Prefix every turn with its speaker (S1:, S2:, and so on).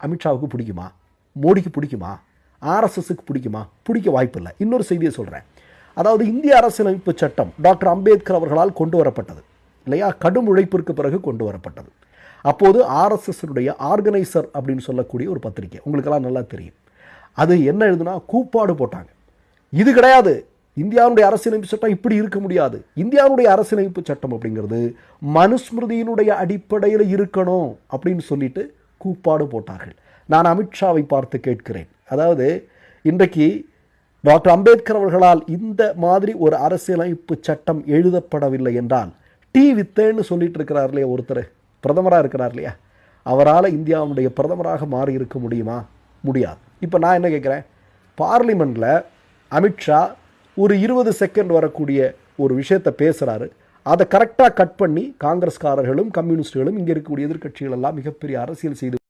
S1: அமித்ஷாவுக்கு பிடிக்குமா? மோடிக்கு பிடிக்குமா? ஆர்எஸ்எஸ்க்கு பிடிக்குமா? பிடிக்க வாய்ப்பில்லை. இன்னொரு செய்தியை சொல்கிறேன். அதாவது இந்திய அரசியலமைப்பு சட்டம் டாக்டர் அம்பேத்கர் அவர்களால் கொண்டு வரப்பட்டது இல்லையா? கடும் உழைப்பிற்கு பிறகு கொண்டு வரப்பட்டது. அப்போது ஆர்எஸ்எஸ்னுடைய ஆர்கனைசர் அப்படின்னு சொல்லக்கூடிய ஒரு பத்திரிகை, உங்களுக்கெல்லாம் நல்லா தெரியும், அது என்ன எழுதுனா கூப்பாடு போட்டாங்க. இது கிடையாது, இந்தியாவுடைய அரசியலமைப்பு சட்டம் இப்படி இருக்க முடியாது. இந்தியாவுடைய அரசியலமைப்பு சட்டம் அப்படிங்கிறது மனுஸ்மிருதியினுடைய அடிப்படையில் இருக்கணும் அப்படின்னு சொல்லிட்டு கூப்பாடு போட்டார்கள். நான் அமித்ஷாவை பார்த்து கேட்கிறேன், அதாவது இன்றைக்கு டாக்டர் அம்பேத்கர் அவர்களால் இந்த மாதிரி ஒரு அரசியலமைப்பு சட்டம் எழுதப்படவில்லை என்றால் டி வித்தேன்னு சொல்லிட்டு இருக்கிறார் இல்லையா ஒருத்தர், பிரதமராக இருக்கிறார் இல்லையா, அவரால் இந்தியாவுடைய பிரதமராக மாறி இருக்க முடியுமா? முடியாது. இப்போ நான் என்ன கேட்குறேன், பார்லிமெண்ட்டில் அமித்ஷா ஒரு 20 செகண்ட் வரக்கூடிய ஒரு விஷயத்தை பேசுகிறாரு, அதை கரெக்டாக கட் பண்ணி காங்கிரஸ்காரர்களும் கம்யூனிஸ்டுகளும் இங்கே இருக்கக்கூடிய எதிர்க்கட்சிகள் எல்லாம் மிகப்பெரிய அரசியல் செய்து